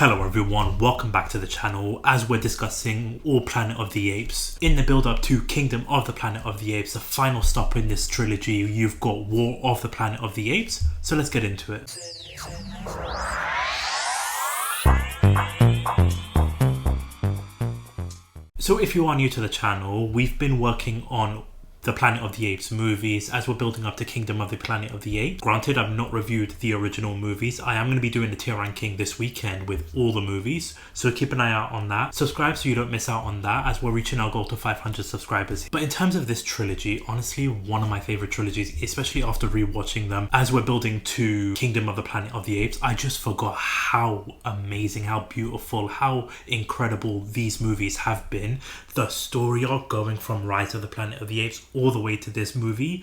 Hello everyone, welcome back to the channel as we're discussing all Planet of the Apes. In the build up to Kingdom of the Planet of the Apes, the final stop in this trilogy, you've got War of the Planet of the Apes, so let's get into it. So if you are new to the channel, we've been working on the Planet of the Apes movies as we're building up to Kingdom of the Planet of the Apes. Granted, I've not reviewed the original movies. I am going to be doing the tier ranking this weekend with all the movies, so keep an eye out on that. Subscribe so you don't miss out on that as we're reaching our goal to 500 subscribers. But in terms of this trilogy, honestly, one of my favorite trilogies, especially after rewatching them as we're building to Kingdom of the Planet of the Apes. I just forgot how amazing, how beautiful, how incredible these movies have been. The story arc going from Rise of the Planet of the Apes all the way to this movie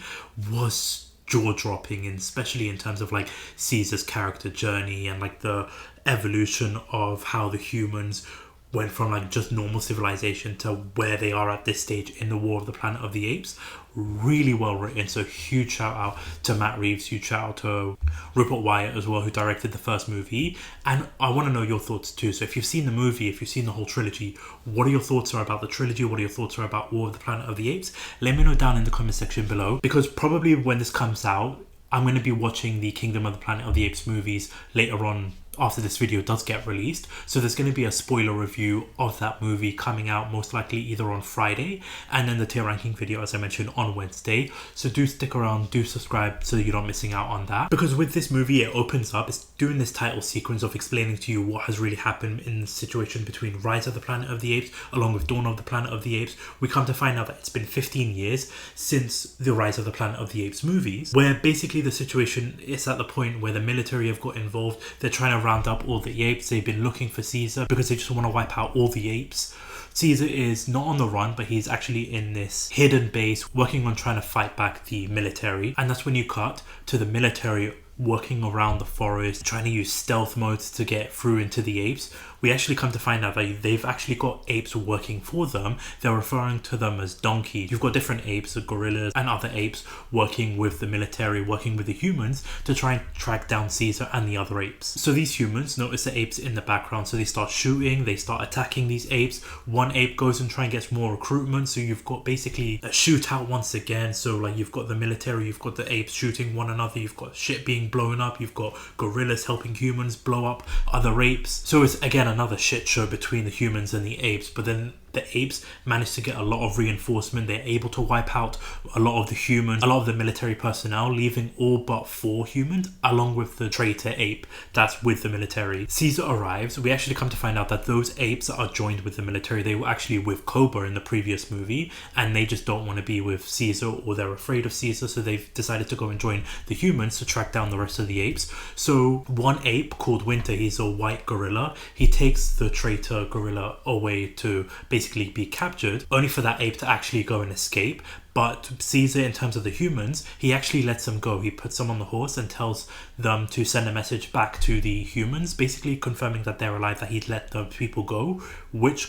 was jaw-dropping, and especially in terms of like Caesar's character journey and like the evolution of how the humans went from like just normal civilization to where they are at this stage in the War of the Planet of the Apes. Really well written, so huge shout out to Matt Reeves, huge shout out to Rupert Wyatt as well, who directed the first movie. And I want to know your thoughts too. So if you've seen the movie, if you've seen the whole trilogy, what are your thoughts are about the trilogy? What are your thoughts are about War of the Planet of the Apes? Let me know down in the comment section below, because probably when this comes out, I'm going to be watching the Kingdom of the Planet of the Apes movies later on after this video does get released. So there's going to be a spoiler review of that movie coming out most likely either on Friday, and then the tier ranking video, as I mentioned, on Wednesday. So do stick around, do subscribe so you're not missing out on that. Because with this movie, it opens up, it's doing this title sequence of explaining to you what has really happened in the situation between Rise of the Planet of the Apes along with Dawn of the Planet of the Apes. We come to find out that it's been 15 years since the Rise of the Planet of the Apes movies, where basically the situation is at the point where the military have got involved. They're trying to round up all the apes. They've been looking for Caesar because they just want to wipe out all the apes. Caesar is not on the run, but he's actually in this hidden base working on trying to fight back the military. And that's when you cut to the military working around the forest, trying to use stealth modes to get through into the apes. We actually come to find out that they've actually got apes working for them. They're referring to them as donkeys. You've got different apes, gorillas and other apes working with the military, working with the humans to try and track down Caesar and the other apes. So these humans notice the apes in the background, so they start shooting, they start attacking these apes. One ape goes and tries and gets more recruitment, so you've got basically a shootout once again. So like you've got the military, you've got the apes shooting one another, you've got shit being blown up, you've got gorillas helping humans blow up other apes. So it's again another shit show between the humans and the apes, but then the apes manage to get a lot of reinforcement. They're able to wipe out a lot of the humans, a lot of the military personnel, leaving all but 4 humans along with the traitor ape that's with the military. Caesar arrives. We actually come to find out that those apes are joined with the military. They were actually with Cobra in the previous movie, and they just don't want to be with Caesar, or they're afraid of Caesar, so they've decided to go and join the humans to track down the rest of the apes. So one ape called Winter, he's a white gorilla, he takes the traitor gorilla away to basically be captured, only for that ape to actually go and escape. But Caesar, in terms of the humans, he actually lets them go. He puts them on the horse and tells them to send a message back to the humans, basically confirming that they're alive, that he'd let the people go, which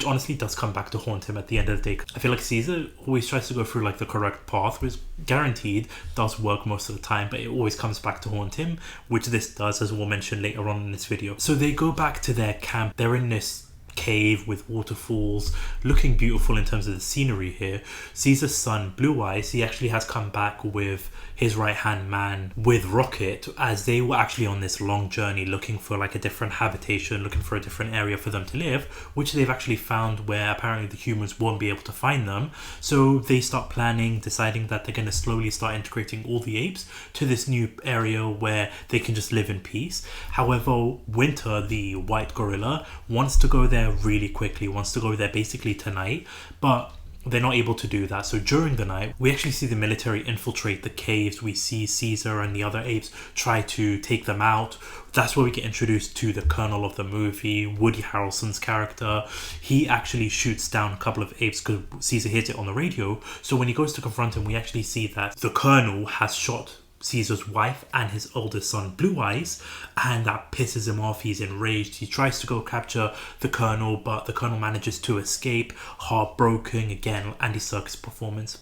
honestly does come back to haunt him at the end of the day. I feel like Caesar always tries to go through like the correct path, which guaranteed does work most of the time, but it always comes back to haunt him, which this does, as we'll mention later on in this video. So they go back to their camp. They're in this cave with waterfalls, looking beautiful in terms of the scenery here. Caesar's son, Blue Eyes, he actually has come back with his right-hand man, with Rocket, as they were actually on this long journey looking for like a different habitation, looking for a different area for them to live, which they've actually found where apparently the humans won't be able to find them. So they start planning, deciding that they're going to slowly start integrating all the apes to this new area where they can just live in peace. However, Winter, the white gorilla, wants to go there really quickly, wants to go there basically tonight, but they're not able to do that. So during the night, we actually see the military infiltrate the caves. We see Caesar and the other apes try to take them out. That's where we get introduced to the colonel of the movie, Woody Harrelson's character. He actually shoots down a couple of apes because Caesar hears it on the radio. So when he goes to confront him, we actually see that the colonel has shot Caesar's wife and his oldest son, Blue Eyes, and that pisses him off. He's enraged. He tries to go capture the colonel, but the colonel manages to escape. Heartbroken. Again, Andy Serkis' performance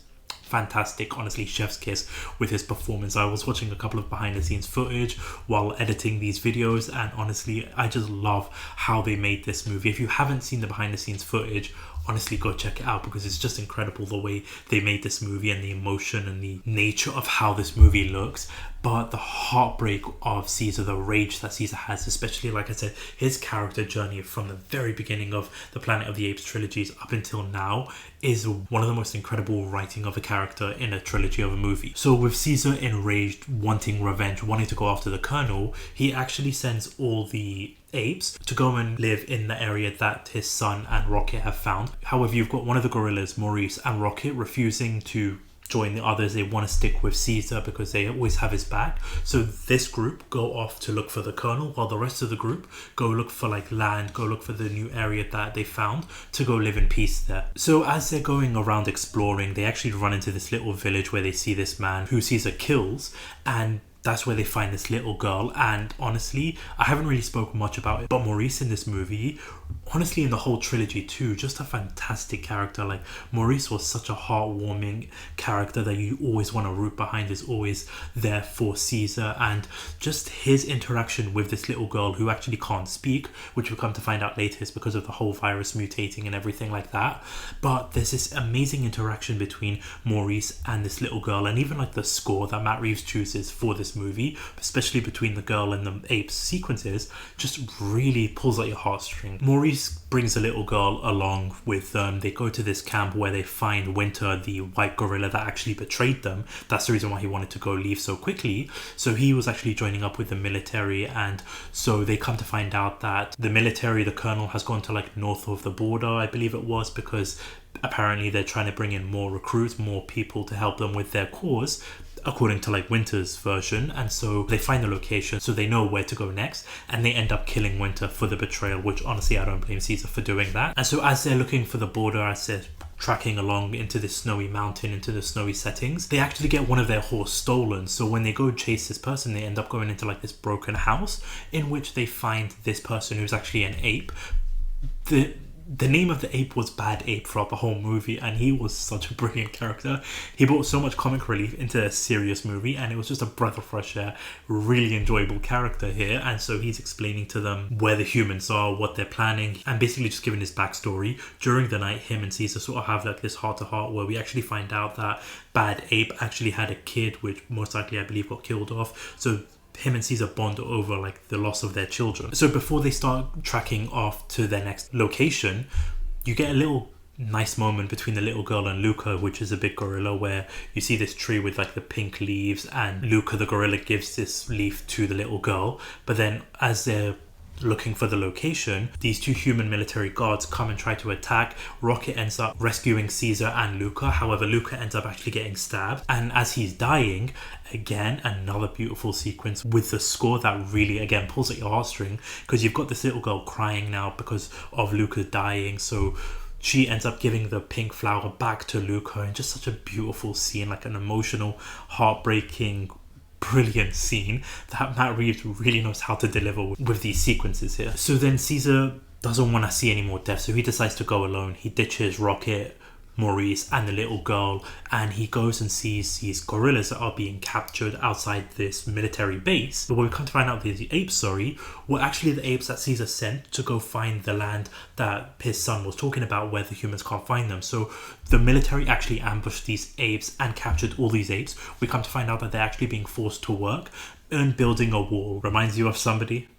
fantastic, honestly, chef's kiss with his performance. I was watching a couple of behind the scenes footage while editing these videos, and honestly, I just love how they made this movie. If you haven't seen the behind the scenes footage, honestly, go check it out, because it's just incredible the way they made this movie and the emotion and the nature of how this movie looks. But the heartbreak of Caesar, the rage that Caesar has, especially, like I said, his character journey from the very beginning of the Planet of the Apes trilogies up until now, is one of the most incredible writing of a character in a trilogy of a movie. So with Caesar enraged, wanting revenge, wanting to go after the Colonel, he actually sends all the apes to go and live in the area that his son and Rocket have found. However, you've got one of the gorillas, Maurice, and Rocket refusing to join the others. They want to stick with Caesar because they always have his back. So this group go off to look for the Colonel, while the rest of the group go look for like land, go look for the new area that they found to go live in peace there. So as they're going around exploring, they actually run into this little village where they see this man who Caesar kills, and that's where they find this little girl. And honestly, I haven't really spoken much about it, but Maurice in this movie, honestly in the whole trilogy too, just a fantastic character. Like, Maurice was such a heartwarming character that you always want to root behind, is always there for Caesar. And just his interaction with this little girl who actually can't speak, which we'll come to find out later is because of the whole virus mutating and everything like that. But there's this amazing interaction between Maurice and this little girl, and even like the score that Matt Reeves chooses for this movie, especially between the girl and the apes sequences, just really pulls at your heartstring. Maurice brings a little girl along with them. They go to this camp where they find Winter, the white gorilla that actually betrayed them. That's the reason why he wanted to go leave so quickly. So he was actually joining up with the military, and so they come to find out that the military, the Colonel, has gone to like north of the border, I believe it was, because apparently they're trying to bring in more recruits, more people to help them with their cause, according to like Winter's version. And so they find the location, so they know where to go next, and they end up killing Winter for the betrayal, which honestly I don't blame Caesar for doing that. And so as they're looking for the border, as they're tracking along into this snowy mountain, into the snowy settings, they actually get one of their horse stolen. So when they go chase this person, they end up going into like this broken house in which they find this person who's actually an ape. The name of the ape was Bad Ape throughout the whole movie, and he was such a brilliant character. He brought so much comic relief into a serious movie, and it was just a breath of fresh air. Really enjoyable character here. And so he's explaining to them where the humans are, what they're planning, and basically just giving his backstory. During the night, him and Caesar sort of have like this heart-to-heart where we actually find out that Bad Ape actually had a kid, which most likely I believe got killed off. So him and Caesar bond over like the loss of their children. So before they start tracking off to their next location, you get a little nice moment between the little girl and Luca, which is a big gorilla, where you see this tree with like the pink leaves, and Luca the gorilla gives this leaf to the little girl. But then as they're looking for the location, these two human military guards come and try to attack. Rocket ends up rescuing Caesar and Luca. However, Luca ends up actually getting stabbed, and as he's dying, again another beautiful sequence with the score that really again pulls at your heartstring, because you've got this little girl crying now because of Luca dying. So she ends up giving the pink flower back to Luca, and just such a beautiful scene, like an emotional, heartbreaking, brilliant scene that Matt Reeves really knows how to deliver with these sequences here. So then Caesar doesn't want to see any more death, so he decides to go alone. He ditches Rocket, Maurice, and the little girl, and he goes and sees these gorillas that are being captured outside this military base. But when we come to find out the apes, were actually the apes that Caesar sent to go find the land that his son was talking about, where the humans can't find them. So the military actually ambushed these apes and captured all these apes. We come to find out that they're actually being forced to work and building a wall. Reminds you of somebody?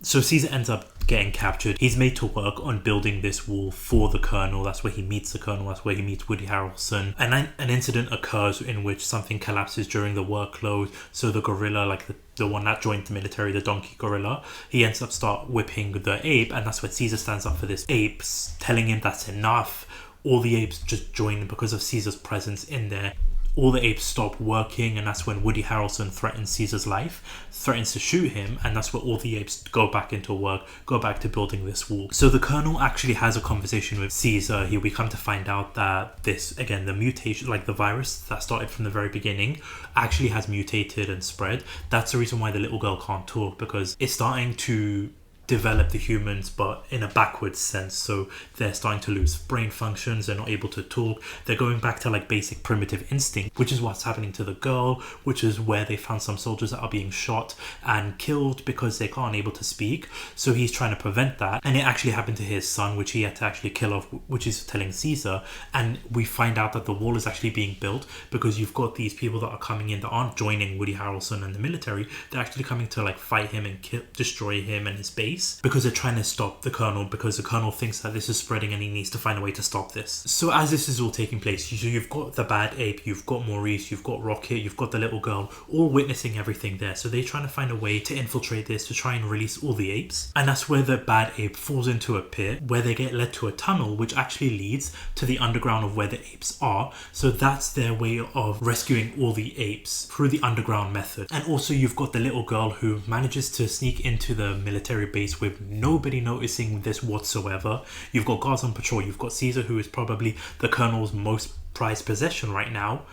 So Caesar ends up getting captured. He's made to work on building this wall for the Colonel. That's where he meets the Colonel. That's where he meets Woody Harrelson. And then an incident occurs in which something collapses during the workload. So the gorilla, like the one that joined the military, the donkey gorilla, he ends up start whipping the ape. And that's when Caesar stands up for this ape, telling him that's enough. All the apes just join because of Caesar's presence in there. All the apes stop working, and that's when Woody Harrelson threatens Caesar's life, threatens to shoot him, and that's where all the apes go back into work, go back to building this wall. So the Colonel actually has a conversation with Caesar. Here we come to find out that this, again, the mutation, like the virus that started from the very beginning, actually has mutated and spread. That's the reason why the little girl can't talk, because it's starting to develop the humans, but in a backwards sense. So they're starting to lose brain functions, they're not able to talk, they're going back to like basic primitive instinct, which is what's happening to the girl, which is where they found some soldiers that are being shot and killed because they aren't able to speak. So he's trying to prevent that, and it actually happened to his son, which he had to actually kill off, which is telling Caesar. And we find out that the wall is actually being built because you've got these people that are coming in that aren't joining Woody Harrelson and the military. They're actually coming to like fight him and destroy him and his base, because they're trying to stop the colonel, because the colonel thinks that this is spreading and he needs to find a way to stop this. So as this is all taking place, you've got the bad ape, you've got Maurice, you've got Rocket, you've got the little girl, all witnessing everything there. So they're trying to find a way to infiltrate this, to try and release all the apes. And that's where the bad ape falls into a pit, where they get led to a tunnel which actually leads to the underground of where the apes are. So that's their way of rescuing all the apes, through the underground method. And also you've got the little girl who manages to sneak into the military base with nobody noticing this whatsoever. You've got guards on patrol, you've got Caesar, who is probably the colonel's most prized possession right now.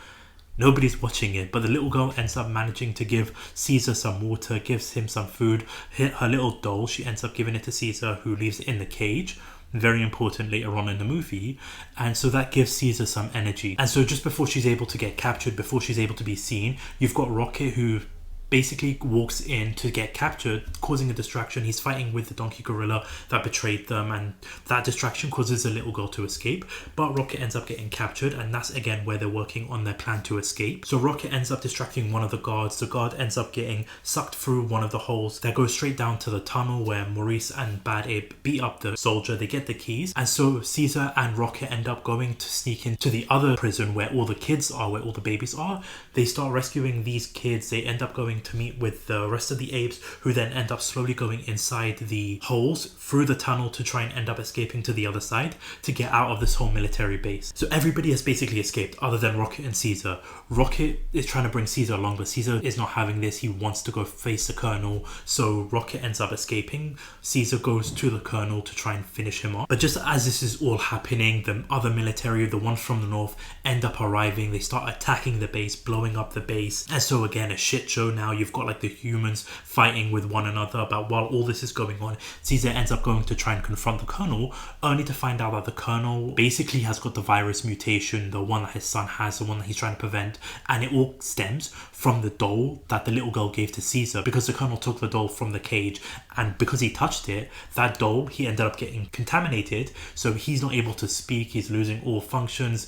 Nobody's watching it, but the little girl ends up managing to give Caesar some water, gives him some food. Her little doll, she ends up giving it to Caesar, who leaves it in the cage. Very important later on in the movie. And so that gives Caesar some energy. And so just before she's able to get captured, before she's able to be seen, you've got Rocket, who basically walks in to get captured, causing a distraction. He's fighting with the donkey gorilla that betrayed them, and that distraction causes the little girl to escape. But Rocket ends up getting captured, and that's again where they're working on their plan to escape. So Rocket ends up distracting one of the guards. The guard ends up getting sucked through one of the holes that goes straight down to the tunnel where Maurice and Bad Ape beat up the soldier. They get the keys, and so Caesar and Rocket end up going to sneak into the other prison where all the kids are, where all the babies are. They start rescuing these kids. They end up going to meet with the rest of the apes, who then end up slowly going inside the holes through the tunnel to try and end up escaping to the other side to get out of this whole military base. So everybody has basically escaped other than Rocket and Caesar. Rocket is trying to bring Caesar along, but Caesar is not having this. He wants to go face the colonel, so Rocket ends up escaping. Caesar goes to the colonel to try and finish him off. But just as this is all happening, the other military, the ones from the north, end up arriving. They start attacking the base, blowing up the base. And so again, a shit show now. You've got like the humans fighting with one another. But while all this is going on, Caesar ends up going to try and confront the colonel, only to find out that the colonel basically has got the virus mutation, the one that his son has, the one that he's trying to prevent. And it all stems from the doll that the little girl gave to Caesar, because the colonel took the doll from the cage, and because he touched it, that doll, he ended up getting contaminated, so he's not able to speak, he's losing all functions.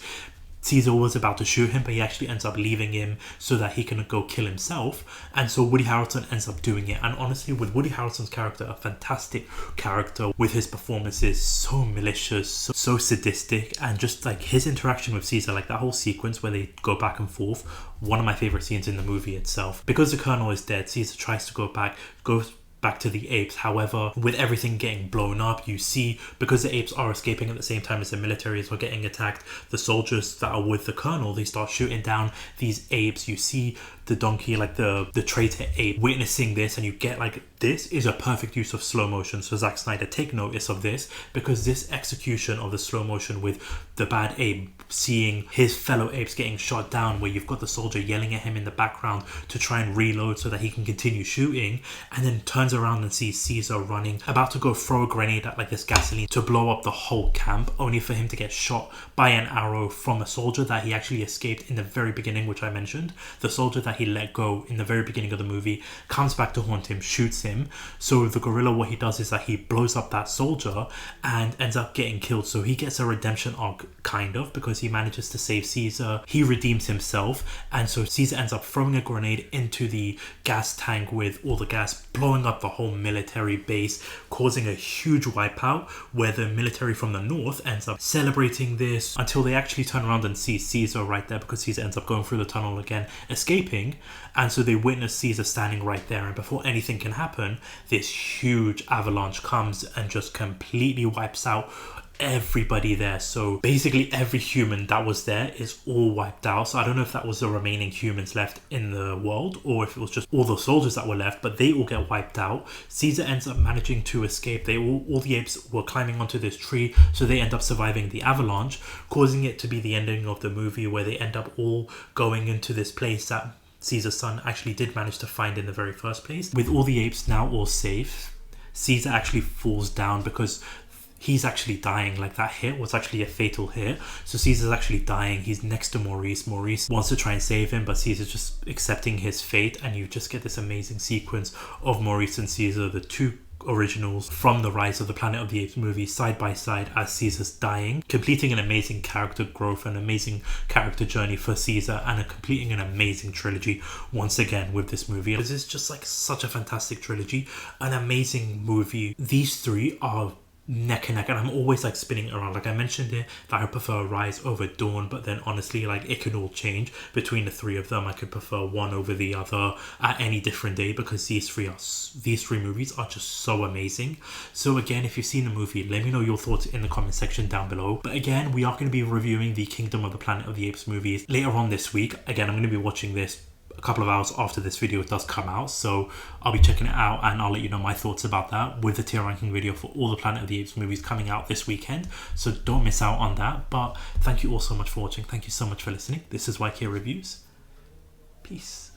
Caesar was about to shoot him, but he actually ends up leaving him so that he can go kill himself. And so Woody Harrelson ends up doing it. And honestly, with Woody Harrelson's character, a fantastic character with his performances, so malicious, so sadistic, and just like his interaction with Caesar, like that whole sequence where they go back and forth, one of my favorite scenes in the movie itself. Because the colonel is dead, Caesar tries to go back to the apes. However, with everything getting blown up, you see, because the apes are escaping at the same time as the militaries are getting attacked, the soldiers that are with the colonel, they start shooting down these apes. You see the donkey, like the traitor ape, witnessing this, and you get like, this is a perfect use of slow motion. So Zack Snyder, take notice of this, because this execution of the slow motion with the bad ape seeing his fellow apes getting shot down, where you've got the soldier yelling at him in the background to try and reload so that he can continue shooting, and then turns around and sees Caesar running, about to go throw a grenade at like this gasoline to blow up the whole camp, only for him to get shot by an arrow from a soldier that he actually escaped in the very beginning, which I mentioned. The soldier that he let go in the very beginning of the movie comes back to haunt him, shoots him. So the gorilla, what he does is that he blows up that soldier and ends up getting killed. So he gets a redemption arc, kind of, because he manages to save Caesar. He redeems himself, and so Caesar ends up throwing a grenade into the gas tank with all the gas, blowing up the whole military base, causing a huge wipeout, where the military from the north ends up celebrating this until they actually turn around and see Caesar right there, because Caesar ends up going through the tunnel again, escaping. And so they witness Caesar standing right there, and before anything can happen, this huge avalanche comes and just completely wipes out everybody there. So basically every human that was there is all wiped out. So I don't know if that was the remaining humans left in the world, or if it was just all the soldiers that were left, but they all get wiped out. Caesar ends up managing to escape. All the apes were climbing onto this tree, so they end up surviving the avalanche, causing it to be the ending of the movie, where they end up all going into this place that Caesar's son actually did manage to find in the very first place. With all the apes now all safe, Caesar actually falls down because he's actually dying. Like, that hit was actually a fatal hit. So Caesar's actually dying. He's next to Maurice. Maurice wants to try and save him, but Caesar's just accepting his fate. And you just get this amazing sequence of Maurice and Caesar, the two originals from the Rise of the Planet of the Apes movie, side by side as Caesar's dying, completing an amazing character growth, an amazing character journey for Caesar, and completing an amazing trilogy once again with this movie. This is just like such a fantastic trilogy, an amazing movie. These three are neck and neck, and I'm always like spinning around. Like I mentioned here that I prefer Rise over Dawn, but then honestly, like, it can all change between the three of them. I could prefer one over the other at any different day, because these three movies are just so amazing. So again, if you've seen the movie, let me know your thoughts in the comment section down below. But again, we are going to be reviewing the Kingdom of the Planet of the Apes movies later on this week. Again, I'm going to be watching this a couple of hours after this video does come out, so I'll be checking it out and I'll let you know my thoughts about that with the tier ranking video for all the Planet of the Apes movies coming out this weekend, so don't miss out on that. But thank you all so much for watching. Thank you so much for listening. This is YK Reviews. Peace.